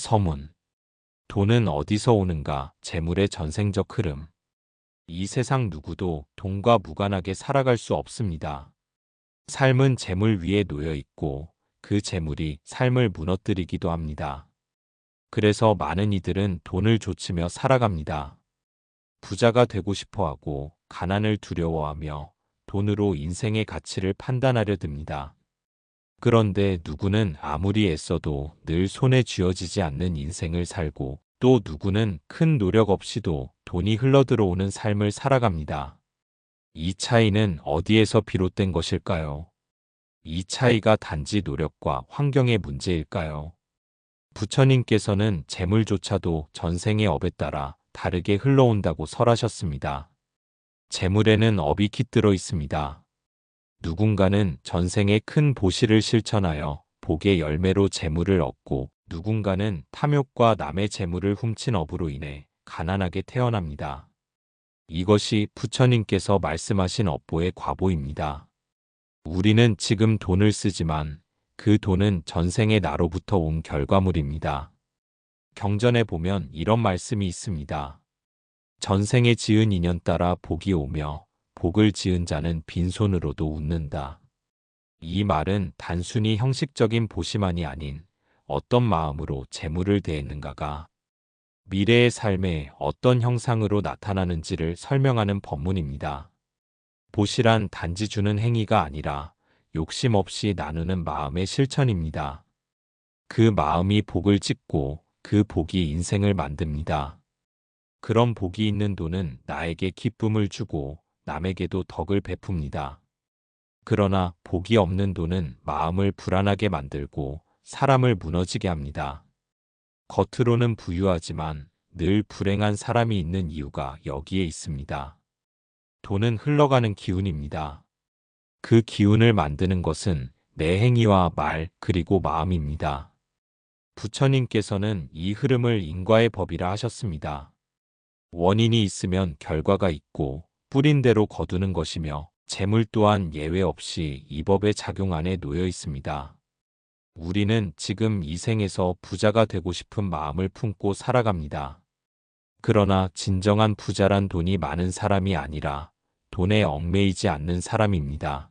서문. 돈은 어디서 오는가? 재물의 전생적 흐름. 이 세상 누구도 돈과 무관하게 살아갈 수 없습니다. 삶은 재물 위에 놓여 있고 그 재물이 삶을 무너뜨리기도 합니다. 그래서 많은 이들은 돈을 좇으며 살아갑니다. 부자가 되고 싶어 하고 가난을 두려워하며 돈으로 인생의 가치를 판단하려 듭니다. 그런데 누구는 아무리 애써도 늘 손에 쥐어지지 않는 인생을 살고 또 누구는 큰 노력 없이도 돈이 흘러들어오는 삶을 살아갑니다. 이 차이는 어디에서 비롯된 것일까요? 이 차이가 단지 노력과 환경의 문제일까요? 부처님께서는 재물조차도 전생의 업에 따라 다르게 흘러온다고 설하셨습니다. 재물에는 업이 깃들어 있습니다. 누군가는 전생에 큰 보시를 실천하여 복의 열매로 재물을 얻고 누군가는 탐욕과 남의 재물을 훔친 업으로 인해 가난하게 태어납니다. 이것이 부처님께서 말씀하신 업보의 과보입니다. 우리는 지금 돈을 쓰지만 그 돈은 전생의 나로부터 온 결과물입니다. 경전에 보면 이런 말씀이 있습니다. 전생에 지은 인연 따라 복이 오며 복을 지은 자는 빈손으로도 웃는다. 이 말은 단순히 형식적인 보시만이 아닌 어떤 마음으로 재물을 대했는가가 미래의 삶에 어떤 형상으로 나타나는지를 설명하는 법문입니다. 보시란 단지 주는 행위가 아니라 욕심 없이 나누는 마음의 실천입니다. 그 마음이 복을 짓고 그 복이 인생을 만듭니다. 그런 복이 있는 돈은 나에게 기쁨을 주고 남에게도 덕을 베풉니다. 그러나 복이 없는 돈은 마음을 불안하게 만들고 사람을 무너지게 합니다. 겉으로는 부유하지만 늘 불행한 사람이 있는 이유가 여기에 있습니다. 돈은 흘러가는 기운입니다. 그 기운을 만드는 것은 내 행위와 말 그리고 마음입니다. 부처님께서는 이 흐름을 인과의 법이라 하셨습니다. 원인이 있으면 결과가 있고 뿌린 대로 거두는 것이며 재물 또한 예외 없이 이 법의 작용 안에 놓여 있습니다. 우리는 지금 이 생에서 부자가 되고 싶은 마음을 품고 살아갑니다. 그러나 진정한 부자란 돈이 많은 사람이 아니라 돈에 얽매이지 않는 사람입니다.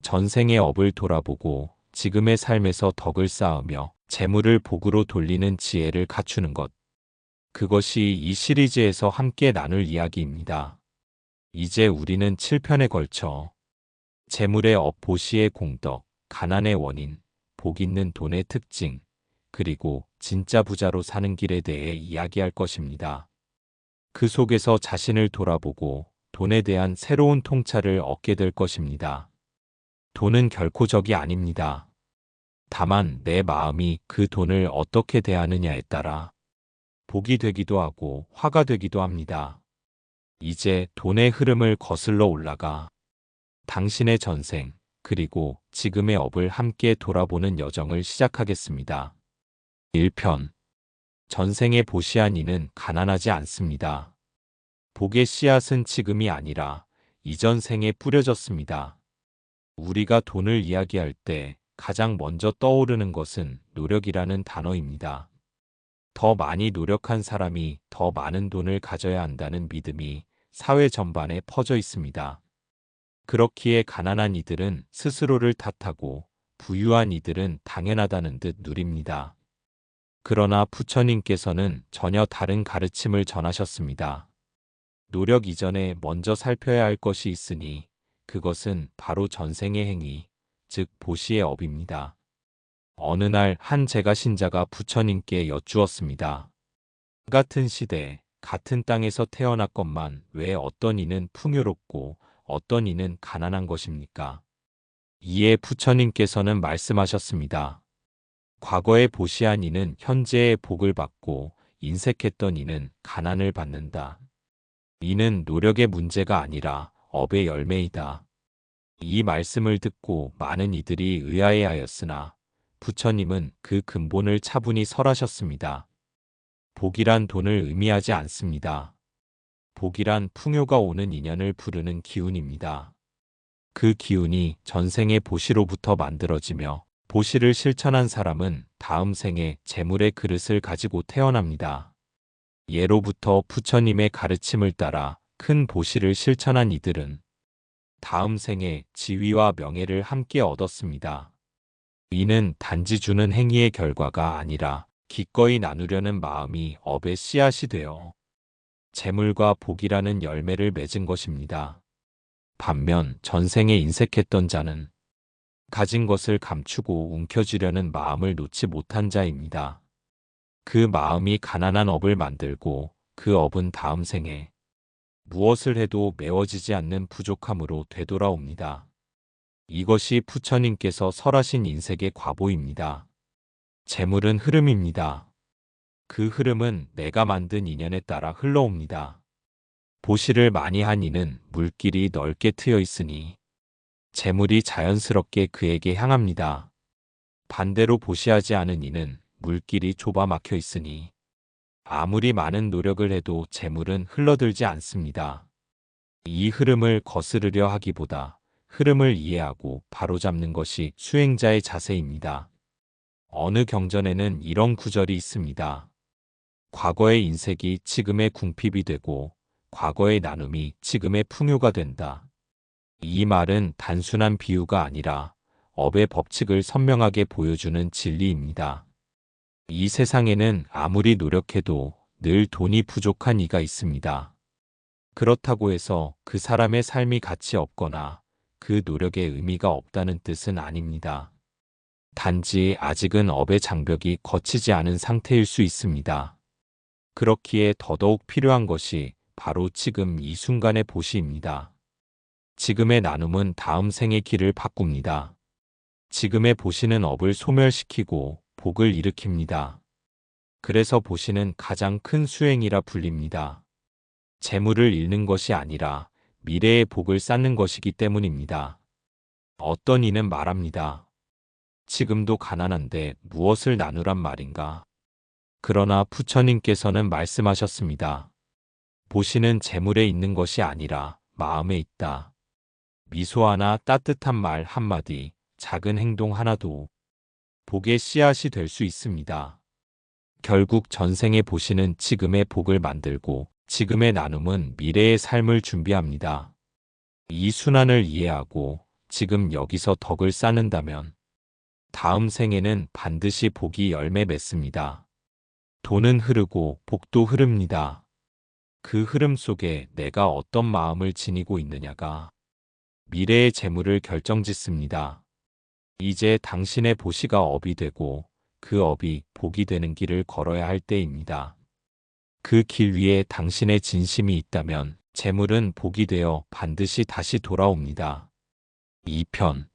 전생의 업을 돌아보고 지금의 삶에서 덕을 쌓으며 재물을 복으로 돌리는 지혜를 갖추는 것. 그것이 이 시리즈에서 함께 나눌 이야기입니다. 이제 우리는 7편에 걸쳐 재물의 업 보시의 공덕, 가난의 원인, 복 있는 돈의 특징, 그리고 진짜 부자로 사는 길에 대해 이야기할 것입니다. 그 속에서 자신을 돌아보고 돈에 대한 새로운 통찰을 얻게 될 것입니다. 돈은 결코 적이 아닙니다. 다만 내 마음이 그 돈을 어떻게 대하느냐에 따라 복이 되기도 하고 화가 되기도 합니다. 이제 돈의 흐름을 거슬러 올라가 당신의 전생 그리고 지금의 업을 함께 돌아보는 여정을 시작하겠습니다. 1편. 전생의 보시한 이는 가난하지 않습니다. 복의 씨앗은 지금이 아니라 이전 생에 뿌려졌습니다. 우리가 돈을 이야기할 때 가장 먼저 떠오르는 것은 노력이라는 단어입니다. 더 많이 노력한 사람이 더 많은 돈을 가져야 한다는 믿음이 사회 전반에 퍼져 있습니다. 그렇기에 가난한 이들은 스스로를 탓하고 부유한 이들은 당연하다는 듯 누립니다. 그러나 부처님께서는 전혀 다른 가르침을 전하셨습니다. 노력 이전에 먼저 살펴야 할 것이 있으니 그것은 바로 전생의 행위, 즉 보시의 업입니다. 어느 날 한 제가 신자가 부처님께 여쭈었습니다. 같은 시대, 같은 땅에서 태어났건만 왜 어떤 이는 풍요롭고 어떤 이는 가난한 것입니까? 이에 부처님께서는 말씀하셨습니다. 과거에 보시한 이는 현재의 복을 받고 인색했던 이는 가난을 받는다. 이는 노력의 문제가 아니라 업의 열매이다. 이 말씀을 듣고 많은 이들이 의아해하였으나 부처님은 그 근본을 차분히 설하셨습니다. 복이란 돈을 의미하지 않습니다. 복이란 풍요가 오는 인연을 부르는 기운입니다. 그 기운이 전생의 보시로부터 만들어지며 보시를 실천한 사람은 다음 생에 재물의 그릇을 가지고 태어납니다. 예로부터 부처님의 가르침을 따라 큰 보시를 실천한 이들은 다음 생에 지위와 명예를 함께 얻었습니다. 이는 단지 주는 행위의 결과가 아니라 기꺼이 나누려는 마음이 업의 씨앗이 되어 재물과 복이라는 열매를 맺은 것입니다. 반면 전생에 인색했던 자는 가진 것을 감추고 움켜쥐려는 마음을 놓지 못한 자입니다. 그 마음이 가난한 업을 만들고 그 업은 다음 생에 무엇을 해도 메워지지 않는 부족함으로 되돌아옵니다. 이것이 부처님께서 설하신 인색의 과보입니다. 재물은 흐름입니다. 그 흐름은 내가 만든 인연에 따라 흘러옵니다. 보시를 많이 한 이는 물길이 넓게 트여 있으니 재물이 자연스럽게 그에게 향합니다. 반대로 보시하지 않은 이는 물길이 좁아 막혀 있으니 아무리 많은 노력을 해도 재물은 흘러들지 않습니다. 이 흐름을 거스르려 하기보다 흐름을 이해하고 바로잡는 것이 수행자의 자세입니다. 어느 경전에는 이런 구절이 있습니다. 과거의 인색이 지금의 궁핍이 되고 과거의 나눔이 지금의 풍요가 된다. 이 말은 단순한 비유가 아니라 업의 법칙을 선명하게 보여주는 진리입니다. 이 세상에는 아무리 노력해도 늘 돈이 부족한 이가 있습니다. 그렇다고 해서 그 사람의 삶이 가치 없거나 그 노력에 의미가 없다는 뜻은 아닙니다. 단지 아직은 업의 장벽이 거치지 않은 상태일 수 있습니다. 그렇기에 더더욱 필요한 것이 바로 지금 이 순간의 보시입니다. 지금의 나눔은 다음 생의 길을 바꿉니다. 지금의 보시는 업을 소멸시키고 복을 일으킵니다. 그래서 보시는 가장 큰 수행이라 불립니다. 재물을 잃는 것이 아니라 미래의 복을 쌓는 것이기 때문입니다. 어떤 이는 말합니다. 지금도 가난한데 무엇을 나누란 말인가? 그러나 부처님께서는 말씀하셨습니다. 보시는 재물에 있는 것이 아니라 마음에 있다. 미소 하나, 따뜻한 말 한마디, 작은 행동 하나도 복의 씨앗이 될 수 있습니다. 결국 전생의 보시는 지금의 복을 만들고 지금의 나눔은 미래의 삶을 준비합니다. 이 순환을 이해하고 지금 여기서 덕을 쌓는다면 다음 생에는 반드시 복이 열매 맺습니다. 돈은 흐르고 복도 흐릅니다. 그 흐름 속에 내가 어떤 마음을 지니고 있느냐가 미래의 재물을 결정짓습니다. 이제 당신의 보시가 업이 되고 그 업이 복이 되는 길을 걸어야 할 때입니다. 그 길 위에 당신의 진심이 있다면 재물은 복이 되어 반드시 다시 돌아옵니다. 2편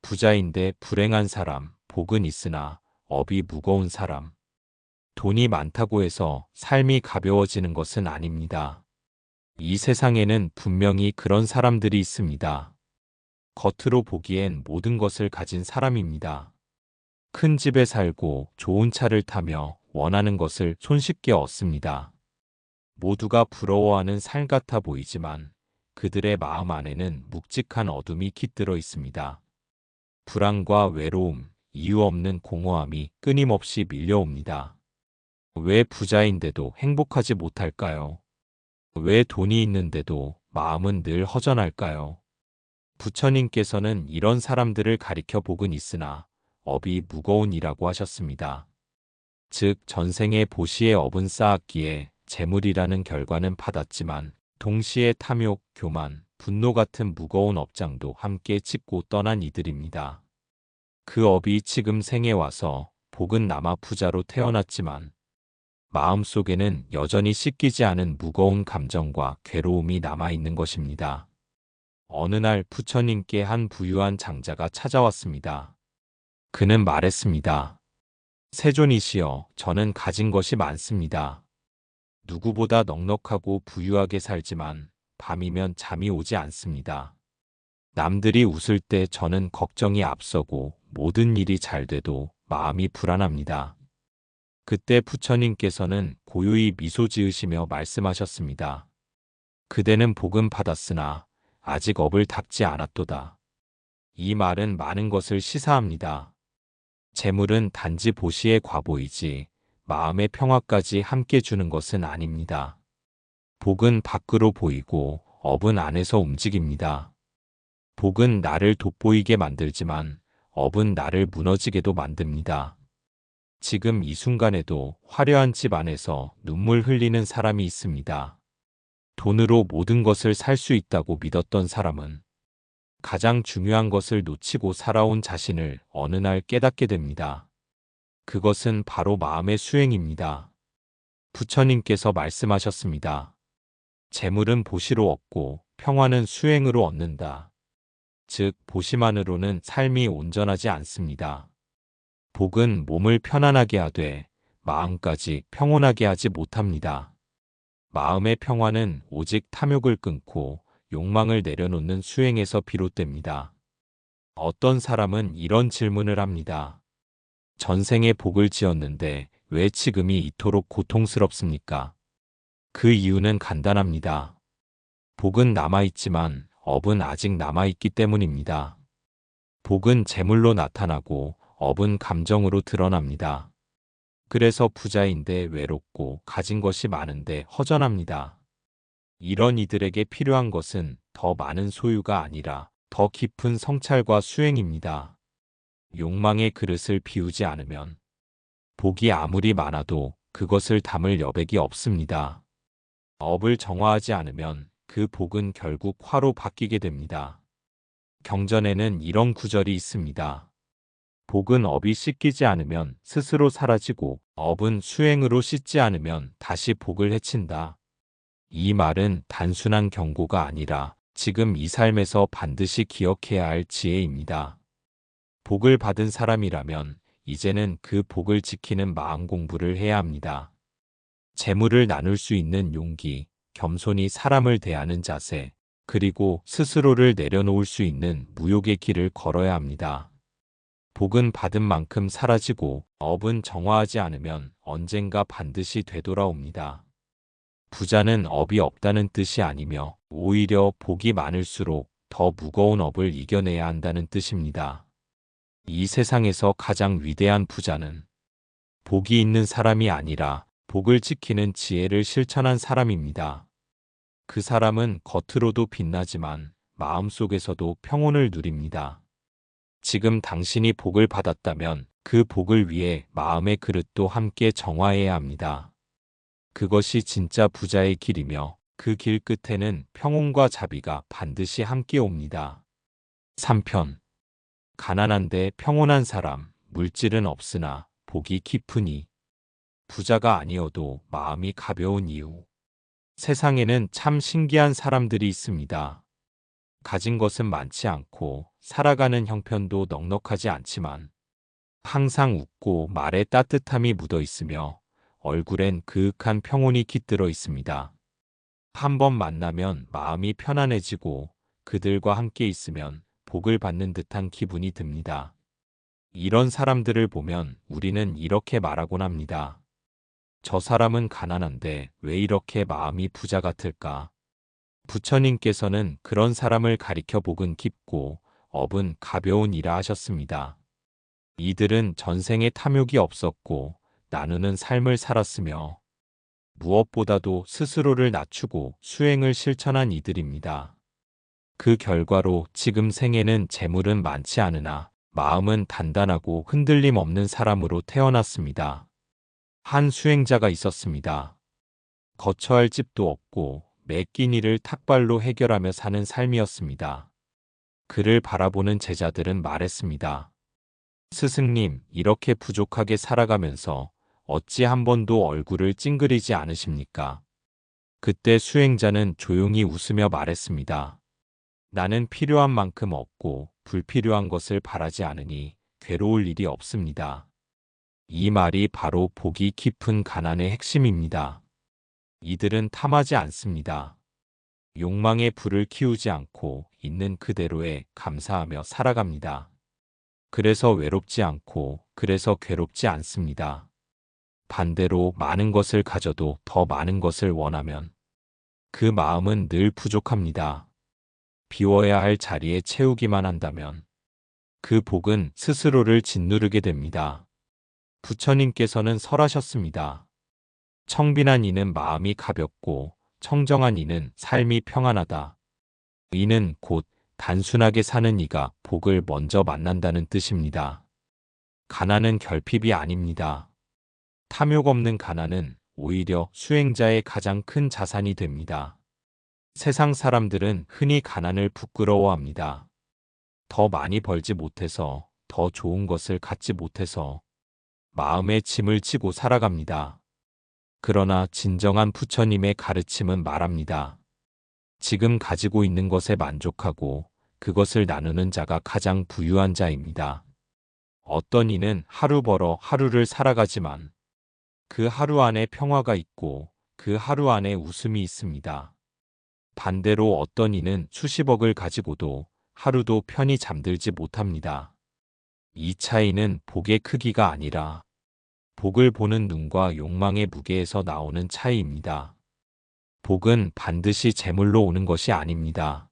부자인데 불행한 사람, 복은 있으나 업이 무거운 사람. 돈이 많다고 해서 삶이 가벼워지는 것은 아닙니다. 이 세상에는 분명히 그런 사람들이 있습니다. 겉으로 보기엔 모든 것을 가진 사람입니다. 큰 집에 살고 좋은 차를 타며 원하는 것을 손쉽게 얻습니다. 모두가 부러워하는 삶 같아 보이지만 그들의 마음 안에는 묵직한 어둠이 깃들어 있습니다. 불안과 외로움, 이유 없는 공허함이 끊임없이 밀려옵니다. 왜 부자인데도 행복하지 못할까요? 왜 돈이 있는데도 마음은 늘 허전할까요? 부처님께서는 이런 사람들을 가리켜 복은 있으나 업이 무거운 이라고 하셨습니다. 즉 전생의 보시의 업은 쌓았기에 재물이라는 결과는 받았지만 동시에 탐욕, 교만, 분노 같은 무거운 업장도 함께 짚고 떠난 이들입니다. 그 업이 지금 생에 와서 복은 남아 부자로 태어났지만 마음속에는 여전히 씻기지 않은 무거운 감정과 괴로움이 남아있는 것입니다. 어느 날 부처님께 한 부유한 장자가 찾아왔습니다. 그는 말했습니다. 세존이시여, 저는 가진 것이 많습니다. 누구보다 넉넉하고 부유하게 살지만 밤이면 잠이 오지 않습니다. 남들이 웃을 때 저는 걱정이 앞서고 모든 일이 잘 돼도 마음이 불안합니다. 그때 부처님께서는 고요히 미소 지으시며 말씀하셨습니다. 그대는 복은 받았으나 아직 업을 닦지 않았도다. 이 말은 많은 것을 시사합니다. 재물은 단지 보시의 과보이지 마음의 평화까지 함께 주는 것은 아닙니다. 복은 밖으로 보이고 업은 안에서 움직입니다. 복은 나를 돋보이게 만들지만 업은 나를 무너지게도 만듭니다. 지금 이 순간에도 화려한 집 안에서 눈물 흘리는 사람이 있습니다. 돈으로 모든 것을 살 수 있다고 믿었던 사람은 가장 중요한 것을 놓치고 살아온 자신을 어느 날 깨닫게 됩니다. 그것은 바로 마음의 수행입니다. 부처님께서 말씀하셨습니다. 재물은 보시로 얻고 평화는 수행으로 얻는다. 즉, 보시만으로는 삶이 온전하지 않습니다. 복은 몸을 편안하게 하되 마음까지 평온하게 하지 못합니다. 마음의 평화는 오직 탐욕을 끊고 욕망을 내려놓는 수행에서 비롯됩니다. 어떤 사람은 이런 질문을 합니다. 전생에 복을 지었는데 왜 지금이 이토록 고통스럽습니까? 그 이유는 간단합니다. 복은 남아있지만 업은 아직 남아있기 때문입니다. 복은 재물로 나타나고 업은 감정으로 드러납니다. 그래서 부자인데 외롭고 가진 것이 많은데 허전합니다. 이런 이들에게 필요한 것은 더 많은 소유가 아니라 더 깊은 성찰과 수행입니다. 욕망의 그릇을 비우지 않으면 복이 아무리 많아도 그것을 담을 여백이 없습니다. 업을 정화하지 않으면 그 복은 결국 화로 바뀌게 됩니다. 경전에는 이런 구절이 있습니다. 복은 업이 씻기지 않으면 스스로 사라지고 업은 수행으로 씻지 않으면 다시 복을 해친다. 이 말은 단순한 경고가 아니라 지금 이 삶에서 반드시 기억해야 할 지혜입니다. 복을 받은 사람이라면 이제는 그 복을 지키는 마음 공부를 해야 합니다. 재물을 나눌 수 있는 용기, 겸손히 사람을 대하는 자세, 그리고 스스로를 내려놓을 수 있는 무욕의 길을 걸어야 합니다. 복은 받은 만큼 사라지고 업은 정화하지 않으면 언젠가 반드시 되돌아옵니다. 부자는 업이 없다는 뜻이 아니며 오히려 복이 많을수록 더 무거운 업을 이겨내야 한다는 뜻입니다. 이 세상에서 가장 위대한 부자는 복이 있는 사람이 아니라 복을 지키는 지혜를 실천한 사람입니다. 그 사람은 겉으로도 빛나지만 마음속에서도 평온을 누립니다. 지금 당신이 복을 받았다면 그 복을 위해 마음의 그릇도 함께 정화해야 합니다. 그것이 진짜 부자의 길이며 그 길 끝에는 평온과 자비가 반드시 함께 옵니다. 3편. 가난한데 평온한 사람, 물질은 없으나 복이 깊으니. 부자가 아니어도 마음이 가벼운 이유. 세상에는 참 신기한 사람들이 있습니다. 가진 것은 많지 않고 살아가는 형편도 넉넉하지 않지만 항상 웃고 말에 따뜻함이 묻어 있으며 얼굴엔 그윽한 평온이 깃들어 있습니다. 한 번 만나면 마음이 편안해지고 그들과 함께 있으면 복을 받는 듯한 기분이 듭니다. 이런 사람들을 보면 우리는 이렇게 말하곤 합니다. 저 사람은 가난한데 왜 이렇게 마음이 부자 같을까? 부처님께서는 그런 사람을 가리켜 복은 깊고 업은 가벼운 이라 하셨습니다. 이들은 전생에 탐욕이 없었고 나누는 삶을 살았으며 무엇보다도 스스로를 낮추고 수행을 실천한 이들입니다. 그 결과로 지금 생에는 재물은 많지 않으나 마음은 단단하고 흔들림 없는 사람으로 태어났습니다. 한 수행자가 있었습니다. 거처할 집도 없고 매 끼니 일을 탁발로 해결하며 사는 삶이었습니다. 그를 바라보는 제자들은 말했습니다. 스승님, 이렇게 부족하게 살아가면서 어찌 한 번도 얼굴을 찡그리지 않으십니까? 그때 수행자는 조용히 웃으며 말했습니다. 나는 필요한 만큼 얻고 불필요한 것을 바라지 않으니 괴로울 일이 없습니다. 이 말이 바로 복이 깊은 가난의 핵심입니다. 이들은 탐하지 않습니다. 욕망의 불을 키우지 않고 있는 그대로에 감사하며 살아갑니다. 그래서 외롭지 않고 그래서 괴롭지 않습니다. 반대로 많은 것을 가져도 더 많은 것을 원하면 그 마음은 늘 부족합니다. 비워야 할 자리에 채우기만 한다면 그 복은 스스로를 짓누르게 됩니다. 부처님께서는 설하셨습니다. 청빈한 이는 마음이 가볍고 청정한 이는 삶이 평안하다. 이는 곧 단순하게 사는 이가 복을 먼저 만난다는 뜻입니다. 가난은 결핍이 아닙니다. 탐욕 없는 가난은 오히려 수행자의 가장 큰 자산이 됩니다. 세상 사람들은 흔히 가난을 부끄러워합니다. 더 많이 벌지 못해서, 더 좋은 것을 갖지 못해서 마음에 짐을 지고 살아갑니다. 그러나 진정한 부처님의 가르침은 말합니다. 지금 가지고 있는 것에 만족하고 그것을 나누는 자가 가장 부유한 자입니다. 어떤 이는 하루 벌어 하루를 살아가지만 그 하루 안에 평화가 있고 그 하루 안에 웃음이 있습니다. 반대로 어떤 이는 수십억을 가지고도 하루도 편히 잠들지 못합니다. 이 차이는 복의 크기가 아니라 복을 보는 눈과 욕망의 무게에서 나오는 차이입니다. 복은 반드시 재물로 오는 것이 아닙니다.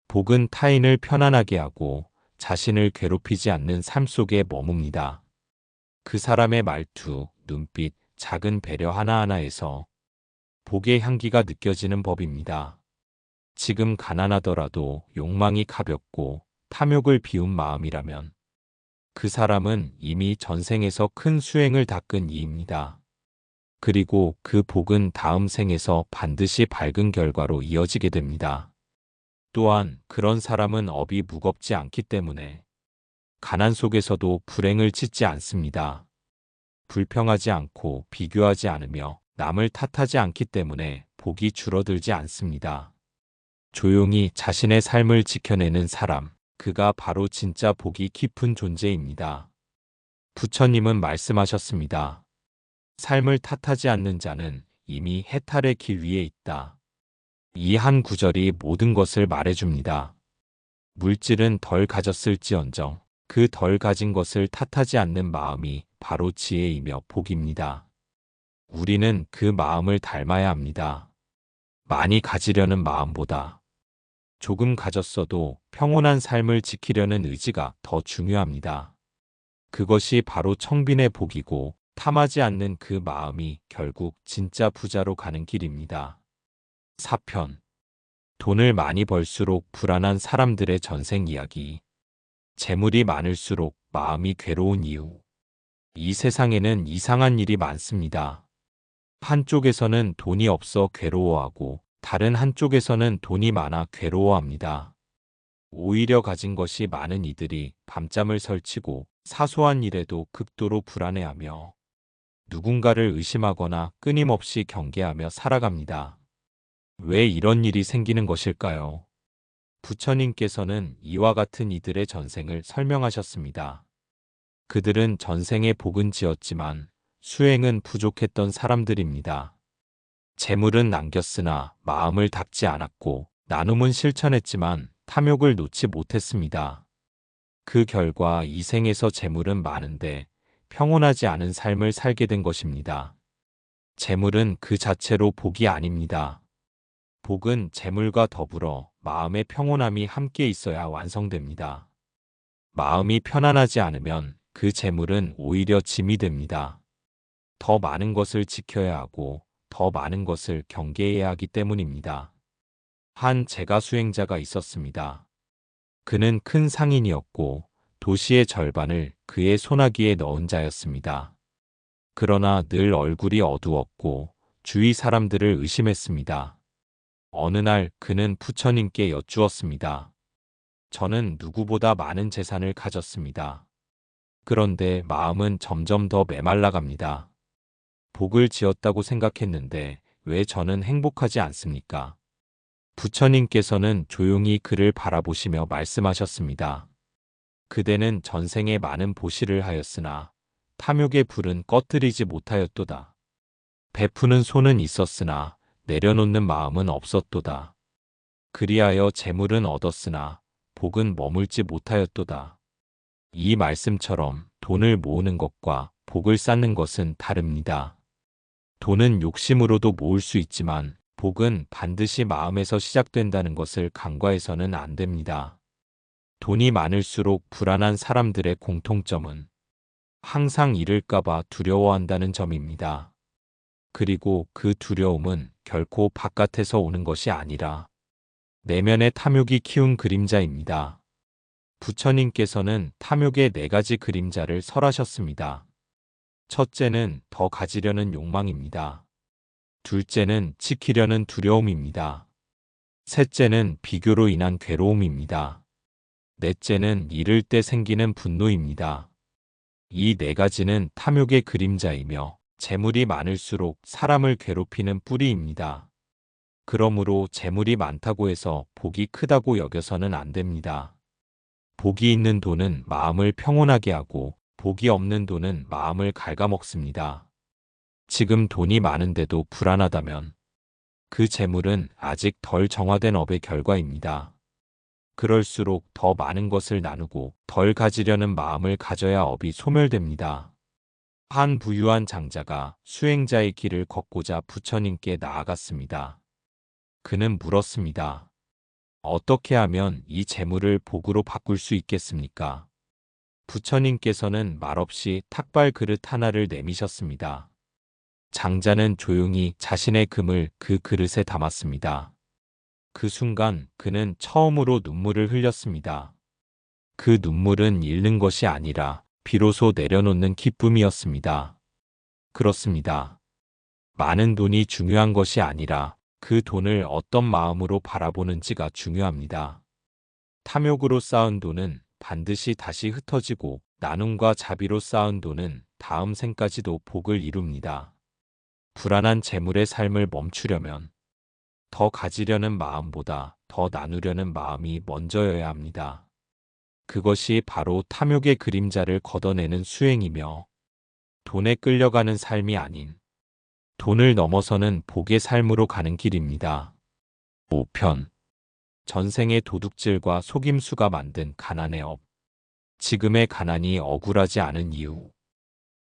복은 타인을 편안하게 하고 자신을 괴롭히지 않는 삶 속에 머뭅니다. 그 사람의 말투, 눈빛, 작은 배려 하나하나에서 복의 향기가 느껴지는 법입니다. 지금 가난하더라도 욕망이 가볍고 탐욕을 비운 마음이라면 그 사람은 이미 전생에서 큰 수행을 닦은 이입니다. 그리고 그 복은 다음 생에서 반드시 밝은 결과로 이어지게 됩니다. 또한 그런 사람은 업이 무겁지 않기 때문에 가난 속에서도 불행을 짓지 않습니다. 불평하지 않고 비교하지 않으며 남을 탓하지 않기 때문에 복이 줄어들지 않습니다. 조용히 자신의 삶을 지켜내는 사람, 그가 바로 진짜 복이 깊은 존재입니다. 부처님은 말씀하셨습니다. 삶을 탓하지 않는 자는 이미 해탈의 길 위에 있다. 이 한 구절이 모든 것을 말해줍니다. 물질은 덜 가졌을지언정 그 덜 가진 것을 탓하지 않는 마음이 바로 지혜이며 복입니다. 우리는 그 마음을 닮아야 합니다. 많이 가지려는 마음보다 조금 가졌어도 평온한 삶을 지키려는 의지가 더 중요합니다. 그것이 바로 청빈의 복이고 탐하지 않는 그 마음이 결국 진짜 부자로 가는 길입니다. 4편. 돈을 많이 벌수록 불안한 사람들의 전생 이야기. 재물이 많을수록 마음이 괴로운 이유. 이 세상에는 이상한 일이 많습니다. 한쪽에서는 돈이 없어 괴로워하고 다른 한쪽에서는 돈이 많아 괴로워합니다. 오히려 가진 것이 많은 이들이 밤잠을 설치고 사소한 일에도 극도로 불안해하며 누군가를 의심하거나 끊임없이 경계하며 살아갑니다. 왜 이런 일이 생기는 것일까요? 부처님께서는 이와 같은 이들의 전생을 설명하셨습니다. 그들은 전생에 복은 지었지만 수행은 부족했던 사람들입니다. 재물은 남겼으나 마음을 닦지 않았고 나눔은 실천했지만 탐욕을 놓지 못했습니다. 그 결과 이 생에서 재물은 많은데 평온하지 않은 삶을 살게 된 것입니다. 재물은 그 자체로 복이 아닙니다. 복은 재물과 더불어 마음의 평온함이 함께 있어야 완성됩니다. 마음이 편안하지 않으면 그 재물은 오히려 짐이 됩니다. 더 많은 것을 지켜야 하고 더 많은 것을 경계해야 하기 때문입니다. 한 제가 수행자가 있었습니다. 그는 큰 상인이었고 도시의 절반을 그의 소나기에 넣은 자였습니다. 그러나 늘 얼굴이 어두웠고 주위 사람들을 의심했습니다. 어느 날 그는 부처님께 여쭈었습니다. 저는 누구보다 많은 재산을 가졌습니다. 그런데 마음은 점점 더 메말라갑니다. 복을 지었다고 생각했는데 왜 저는 행복하지 않습니까? 부처님께서는 조용히 그를 바라보시며 말씀하셨습니다. 그대는 전생에 많은 보시를 하였으나 탐욕의 불은 꺼뜨리지 못하였도다. 베푸는 손은 있었으나 내려놓는 마음은 없었도다. 그리하여 재물은 얻었으나 복은 머물지 못하였도다. 이 말씀처럼 돈을 모으는 것과 복을 쌓는 것은 다릅니다. 돈은 욕심으로도 모을 수 있지만 복은 반드시 마음에서 시작된다는 것을 간과해서는 안 됩니다. 돈이 많을수록 불안한 사람들의 공통점은 항상 잃을까봐 두려워한다는 점입니다. 그리고 그 두려움은 결코 바깥에서 오는 것이 아니라 내면의 탐욕이 키운 그림자입니다. 부처님께서는 탐욕의 4가지 그림자를 설하셨습니다. 첫째는 더 가지려는 욕망입니다. 둘째는 지키려는 두려움입니다. 셋째는 비교로 인한 괴로움입니다. 넷째는 잃을 때 생기는 분노입니다. 이 4가지는 탐욕의 그림자이며 재물이 많을수록 사람을 괴롭히는 뿌리입니다. 그러므로 재물이 많다고 해서 복이 크다고 여겨서는 안 됩니다. 복이 있는 돈은 마음을 평온하게 하고 복이 없는 돈은 마음을 갉아먹습니다. 지금 돈이 많은데도 불안하다면 그 재물은 아직 덜 정화된 업의 결과입니다. 그럴수록 더 많은 것을 나누고 덜 가지려는 마음을 가져야 업이 소멸됩니다. 한 부유한 장자가 수행자의 길을 걷고자 부처님께 나아갔습니다. 그는 물었습니다. 어떻게 하면 이 재물을 복으로 바꿀 수 있겠습니까? 부처님께서는 말없이 탁발 그릇 하나를 내미셨습니다. 장자는 조용히 자신의 금을 그 그릇에 담았습니다. 그 순간 그는 처음으로 눈물을 흘렸습니다. 그 눈물은 잃는 것이 아니라 비로소 내려놓는 기쁨이었습니다. 그렇습니다. 많은 돈이 중요한 것이 아니라 그 돈을 어떤 마음으로 바라보는지가 중요합니다. 탐욕으로 쌓은 돈은 반드시 다시 흩어지고 나눔과 자비로 쌓은 돈은 다음 생까지도 복을 이룹니다. 불안한 재물의 삶을 멈추려면 더 가지려는 마음보다 더 나누려는 마음이 먼저여야 합니다. 그것이 바로 탐욕의 그림자를 걷어내는 수행이며 돈에 끌려가는 삶이 아닌 돈을 넘어서는 복의 삶으로 가는 길입니다. 5편 전생의 도둑질과 속임수가 만든 가난의 업. 지금의 가난이 억울하지 않은 이유.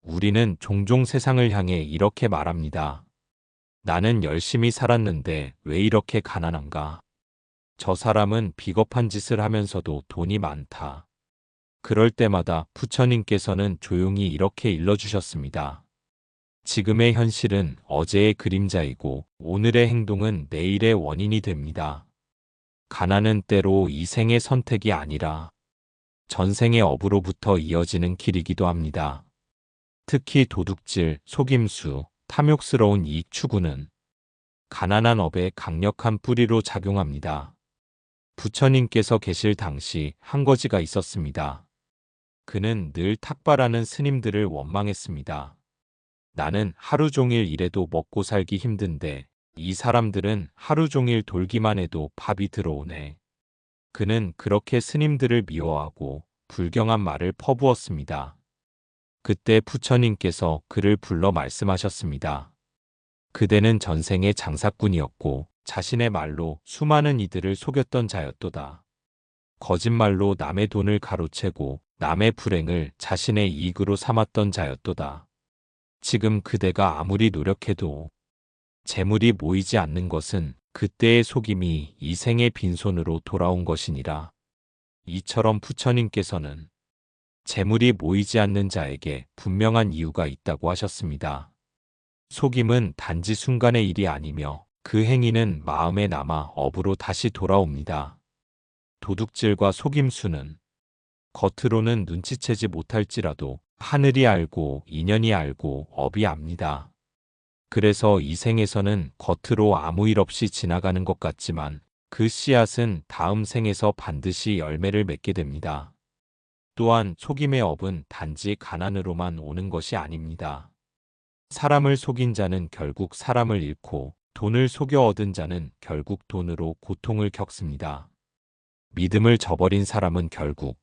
우리는 종종 세상을 향해 이렇게 말합니다. 나는 열심히 살았는데 왜 이렇게 가난한가? 저 사람은 비겁한 짓을 하면서도 돈이 많다. 그럴 때마다 부처님께서는 조용히 이렇게 일러주셨습니다. 지금의 현실은 어제의 그림자이고 오늘의 행동은 내일의 원인이 됩니다. 가난은 때로 이 생의 선택이 아니라 전생의 업으로부터 이어지는 길이기도 합니다. 특히 도둑질, 속임수, 탐욕스러운 이익 추구는 가난한 업의 강력한 뿌리로 작용합니다. 부처님께서 계실 당시 한 거지가 있었습니다. 그는 늘 탁발하는 스님들을 원망했습니다. 나는 하루 종일 일해도 먹고 살기 힘든데 이 사람들은 하루 종일 돌기만 해도 밥이 들어오네. 그는 그렇게 스님들을 미워하고 불경한 말을 퍼부었습니다. 그때 부처님께서 그를 불러 말씀하셨습니다. 그대는 전생의 장사꾼이었고 자신의 말로 수많은 이들을 속였던 자였도다. 거짓말로 남의 돈을 가로채고 남의 불행을 자신의 이익으로 삼았던 자였도다. 지금 그대가 아무리 노력해도 재물이 모이지 않는 것은 그때의 속임이 이 생의 빈손으로 돌아온 것이니라. 이처럼 부처님께서는 재물이 모이지 않는 자에게 분명한 이유가 있다고 하셨습니다. 속임은 단지 순간의 일이 아니며 그 행위는 마음에 남아 업으로 다시 돌아옵니다. 도둑질과 속임수는 겉으로는 눈치채지 못할지라도 하늘이 알고 인연이 알고 업이 압니다. 그래서 이 생에서는 겉으로 아무 일 없이 지나가는 것 같지만 그 씨앗은 다음 생에서 반드시 열매를 맺게 됩니다. 또한 속임의 업은 단지 가난으로만 오는 것이 아닙니다. 사람을 속인 자는 결국 사람을 잃고 돈을 속여 얻은 자는 결국 돈으로 고통을 겪습니다. 믿음을 저버린 사람은 결국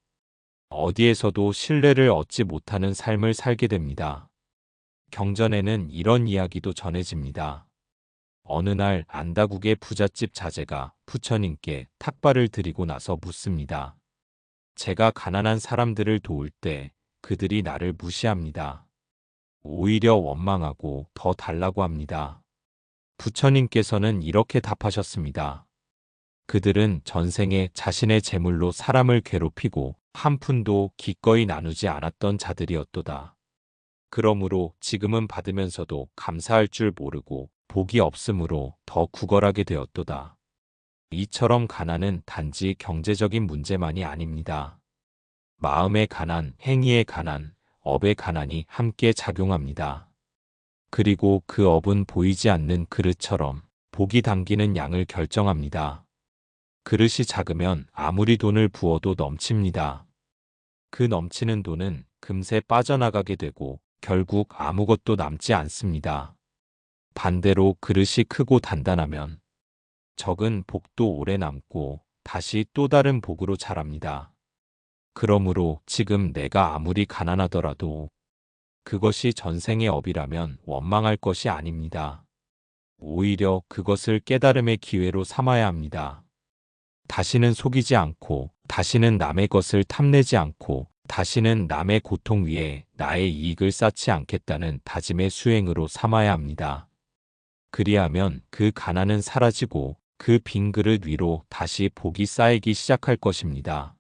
어디에서도 신뢰를 얻지 못하는 삶을 살게 됩니다. 경전에는 이런 이야기도 전해집니다. 어느 날 안다국의 부잣집 자제가 부처님께 탁발을 드리고 나서 묻습니다. 제가 가난한 사람들을 도울 때 그들이 나를 무시합니다. 오히려 원망하고 더 달라고 합니다. 부처님께서는 이렇게 답하셨습니다. 그들은 전생에 자신의 재물로 사람을 괴롭히고 한 푼도 기꺼이 나누지 않았던 자들이었도다. 그러므로 지금은 받으면서도 감사할 줄 모르고 복이 없으므로 더 구걸하게 되었도다. 이처럼 가난은 단지 경제적인 문제만이 아닙니다. 마음의 가난, 행위의 가난, 업의 가난이 함께 작용합니다. 그리고 그 업은 보이지 않는 그릇처럼 복이 담기는 양을 결정합니다. 그릇이 작으면 아무리 돈을 부어도 넘칩니다. 그 넘치는 돈은 금세 빠져나가게 되고 결국 아무것도 남지 않습니다. 반대로 그릇이 크고 단단하면 적은 복도 오래 남고 다시 또 다른 복으로 자랍니다. 그러므로 지금 내가 아무리 가난하더라도 그것이 전생의 업이라면 원망할 것이 아닙니다. 오히려 그것을 깨달음의 기회로 삼아야 합니다. 다시는 속이지 않고, 다시는 남의 것을 탐내지 않고, 다시는 남의 고통 위에 나의 이익을 쌓지 않겠다는 다짐의 수행으로 삼아야 합니다. 그리하면 그 가난은 사라지고 그 빈 그릇 위로 다시 복이 쌓이기 시작할 것입니다.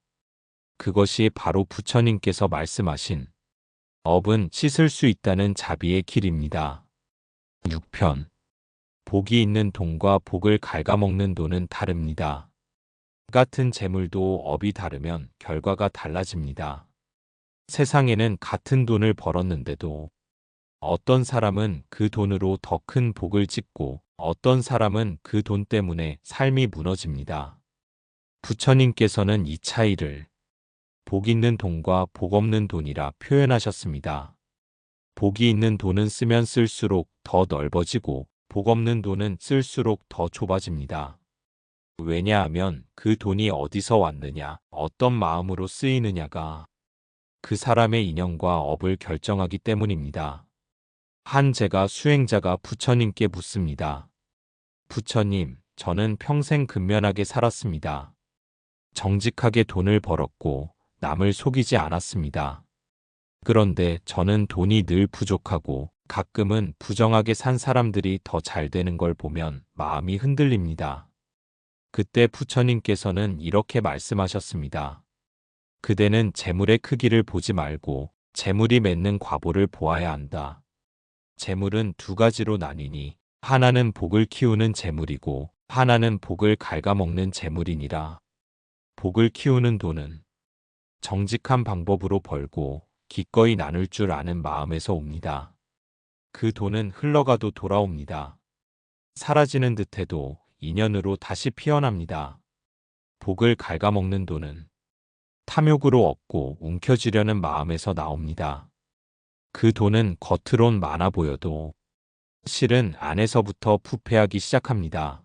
그것이 바로 부처님께서 말씀하신 업은 씻을 수 있다는 자비의 길입니다. 6편. 복이 있는 돈과 복을 갉아먹는 돈은 다릅니다. 같은 재물도 업이 다르면 결과가 달라집니다. 세상에는 같은 돈을 벌었는데도 어떤 사람은 그 돈으로 더 큰 복을 짓고 어떤 사람은 그 돈 때문에 삶이 무너집니다. 부처님께서는 이 차이를 복 있는 돈과 복 없는 돈이라 표현하셨습니다. 복이 있는 돈은 쓰면 쓸수록 더 넓어지고 복 없는 돈은 쓸수록 더 좁아집니다. 왜냐하면 그 돈이 어디서 왔느냐, 어떤 마음으로 쓰이느냐가 그 사람의 인연과 업을 결정하기 때문입니다. 한 제가 수행자가 부처님께 묻습니다. 부처님, 저는 평생 근면하게 살았습니다. 정직하게 돈을 벌었고 남을 속이지 않았습니다. 그런데 저는 돈이 늘 부족하고 가끔은 부정하게 산 사람들이 더 잘 되는 걸 보면 마음이 흔들립니다. 그때 부처님께서는 이렇게 말씀하셨습니다. 그대는 재물의 크기를 보지 말고 재물이 맺는 과보를 보아야 한다. 재물은 두 가지로 나뉘니 하나는 복을 키우는 재물이고 하나는 복을 갉아먹는 재물이니라. 복을 키우는 돈은 정직한 방법으로 벌고 기꺼이 나눌 줄 아는 마음에서 옵니다. 그 돈은 흘러가도 돌아옵니다. 사라지는 듯해도 인연으로 다시 피어납니다. 복을 갉아먹는 돈은 탐욕으로 얻고 움켜쥐려는 마음에서 나옵니다. 그 돈은 겉으론 많아 보여도 실은 안에서부터 부패하기 시작합니다.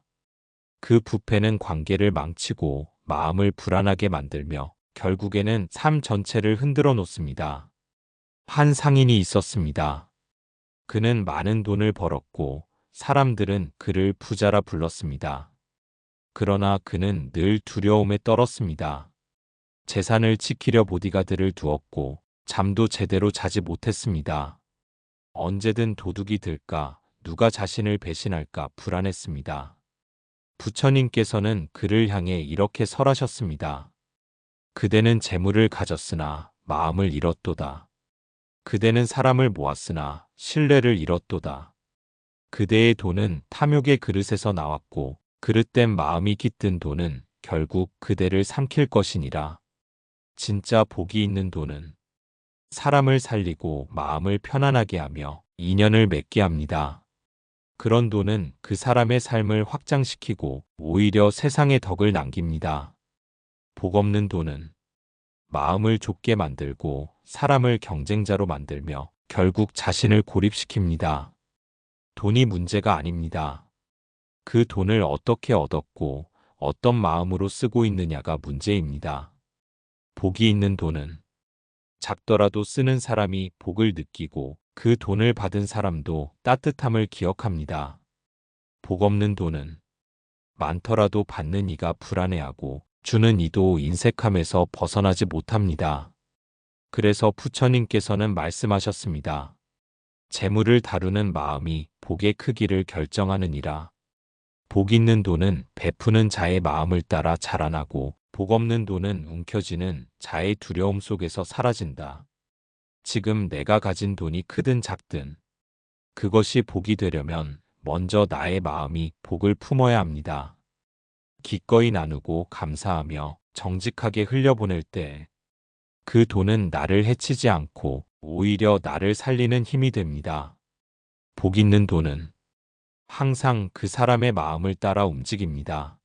그 부패는 관계를 망치고 마음을 불안하게 만들며 결국에는 삶 전체를 흔들어 놓습니다. 한 상인이 있었습니다. 그는 많은 돈을 벌었고 사람들은 그를 부자라 불렀습니다. 그러나 그는 늘 두려움에 떨었습니다. 재산을 지키려 보디가드를 두었고 잠도 제대로 자지 못했습니다. 언제든 도둑이 들까, 누가 자신을 배신할까 불안했습니다. 부처님께서는 그를 향해 이렇게 설하셨습니다. 그대는 재물을 가졌으나 마음을 잃었도다. 그대는 사람을 모았으나 신뢰를 잃었도다. 그대의 돈은 탐욕의 그릇에서 나왔고 그릇된 마음이 깃든 돈은 결국 그대를 삼킬 것이니라. 진짜 복이 있는 돈은 사람을 살리고 마음을 편안하게 하며 인연을 맺게 합니다. 그런 돈은 그 사람의 삶을 확장시키고 오히려 세상에 덕을 남깁니다. 복 없는 돈은 마음을 좁게 만들고 사람을 경쟁자로 만들며 결국 자신을 고립시킵니다. 돈이 문제가 아닙니다. 그 돈을 어떻게 얻었고 어떤 마음으로 쓰고 있느냐가 문제입니다. 복이 있는 돈은 작더라도 쓰는 사람이 복을 느끼고 그 돈을 받은 사람도 따뜻함을 기억합니다. 복 없는 돈은 많더라도 받는 이가 불안해하고 주는 이도 인색함에서 벗어나지 못합니다. 그래서 부처님께서는 말씀하셨습니다. 재물을 다루는 마음이 복의 크기를 결정하느니라. 복 있는 돈은 베푸는 자의 마음을 따라 자라나고 복 없는 돈은 움켜쥐는 자의 두려움 속에서 사라진다. 지금 내가 가진 돈이 크든 작든 그것이 복이 되려면 먼저 나의 마음이 복을 품어야 합니다. 기꺼이 나누고 감사하며 정직하게 흘려보낼 때 그 돈은 나를 해치지 않고 오히려 나를 살리는 힘이 됩니다. 복 있는 돈은 항상 그 사람의 마음을 따라 움직입니다.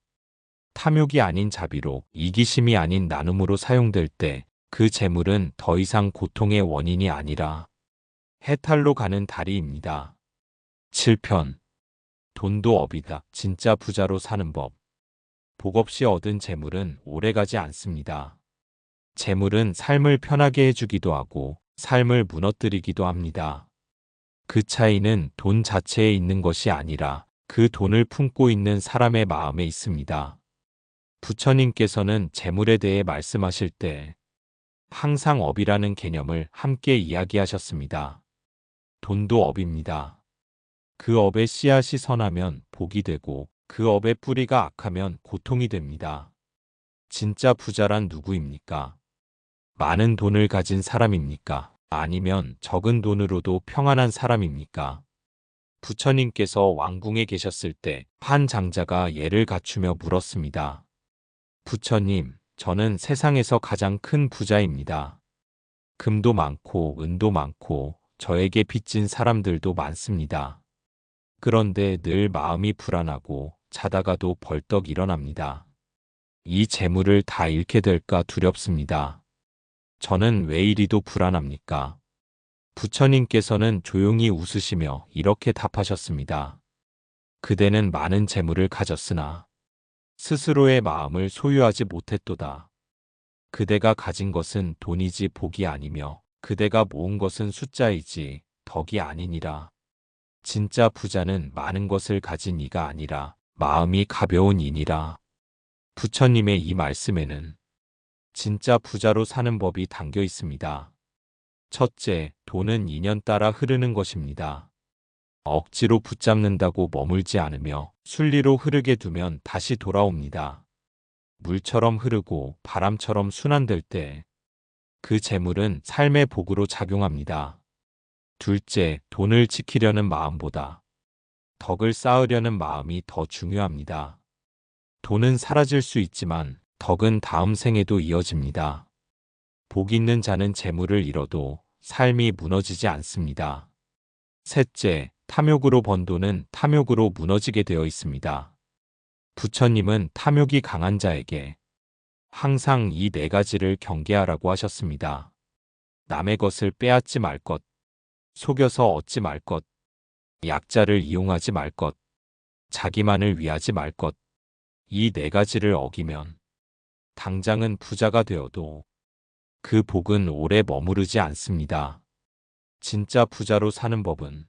탐욕이 아닌 자비로, 이기심이 아닌 나눔으로 사용될 때 그 재물은 더 이상 고통의 원인이 아니라 해탈로 가는 다리입니다. 7편 돈도 업이다. 진짜 부자로 사는 법. 복 없이 얻은 재물은 오래가지 않습니다. 재물은 삶을 편하게 해주기도 하고 삶을 무너뜨리기도 합니다. 그 차이는 돈 자체에 있는 것이 아니라 그 돈을 품고 있는 사람의 마음에 있습니다. 부처님께서는 재물에 대해 말씀하실 때 항상 업이라는 개념을 함께 이야기하셨습니다. 돈도 업입니다. 그 업의 씨앗이 선하면 복이 되고 그 업의 뿌리가 악하면 고통이 됩니다. 진짜 부자란 누구입니까? 많은 돈을 가진 사람입니까? 아니면 적은 돈으로도 평안한 사람입니까? 부처님께서 왕궁에 계셨을 때 한 장자가 예를 갖추며 물었습니다. 부처님, 저는 세상에서 가장 큰 부자입니다. 금도 많고 은도 많고 저에게 빚진 사람들도 많습니다. 그런데 늘 마음이 불안하고 자다가도 벌떡 일어납니다. 이 재물을 다 잃게 될까 두렵습니다. 저는 왜 이리도 불안합니까? 부처님께서는 조용히 웃으시며 이렇게 답하셨습니다. 그대는 많은 재물을 가졌으나 스스로의 마음을 소유하지 못했도다. 그대가 가진 것은 돈이지 복이 아니며 그대가 모은 것은 숫자이지 덕이 아니니라. 진짜 부자는 많은 것을 가진 이가 아니라 마음이 가벼운 이니라. 부처님의 이 말씀에는 진짜 부자로 사는 법이 담겨 있습니다. 첫째, 돈은 인연 따라 흐르는 것입니다. 억지로 붙잡는다고 머물지 않으며 순리로 흐르게 두면 다시 돌아옵니다. 물처럼 흐르고 바람처럼 순환될 때 그 재물은 삶의 복으로 작용합니다. 둘째, 돈을 지키려는 마음보다 덕을 쌓으려는 마음이 더 중요합니다. 돈은 사라질 수 있지만 덕은 다음 생에도 이어집니다. 복 있는 자는 재물을 잃어도 삶이 무너지지 않습니다. 셋째, 탐욕으로 번 돈은 탐욕으로 무너지게 되어 있습니다. 부처님은 탐욕이 강한 자에게 항상 이 네 가지를 경계하라고 하셨습니다. 남의 것을 빼앗지 말 것, 속여서 얻지 말 것, 약자를 이용하지 말 것, 자기만을 위하지 말 것. 이 네 가지를 어기면 당장은 부자가 되어도 그 복은 오래 머무르지 않습니다. 진짜 부자로 사는 법은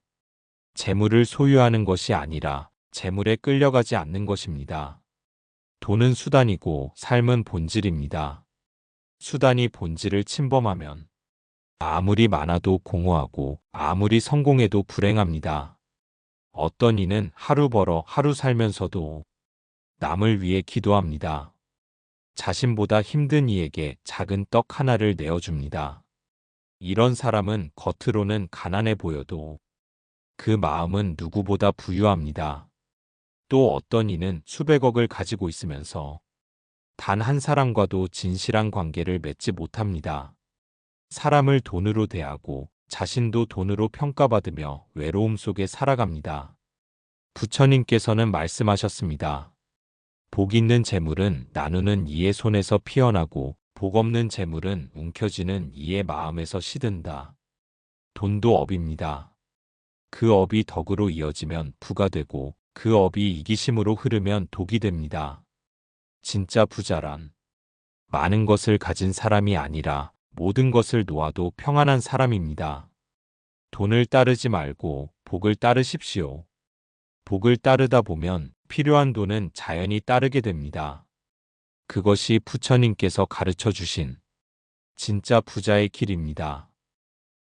재물을 소유하는 것이 아니라 재물에 끌려가지 않는 것입니다. 돈은 수단이고 삶은 본질입니다. 수단이 본질을 침범하면 아무리 많아도 공허하고 아무리 성공해도 불행합니다. 어떤 이는 하루 벌어 하루 살면서도 남을 위해 기도합니다. 자신보다 힘든 이에게 작은 떡 하나를 내어줍니다. 이런 사람은 겉으로는 가난해 보여도 그 마음은 누구보다 부유합니다. 또 어떤 이는 수백억을 가지고 있으면서 단 한 사람과도 진실한 관계를 맺지 못합니다. 사람을 돈으로 대하고 자신도 돈으로 평가받으며 외로움 속에 살아갑니다. 부처님께서는 말씀하셨습니다. 복 있는 재물은 나누는 이의 손에서 피어나고 복 없는 재물은 움켜쥐는 이의 마음에서 시든다. 돈도 업입니다. 그 업이 덕으로 이어지면 부가 되고 그 업이 이기심으로 흐르면 독이 됩니다. 진짜 부자란 많은 것을 가진 사람이 아니라 모든 것을 놓아도 평안한 사람입니다. 돈을 따르지 말고 복을 따르십시오. 복을 따르다 보면 필요한 돈은 자연히 따르게 됩니다. 그것이 부처님께서 가르쳐 주신 진짜 부자의 길입니다.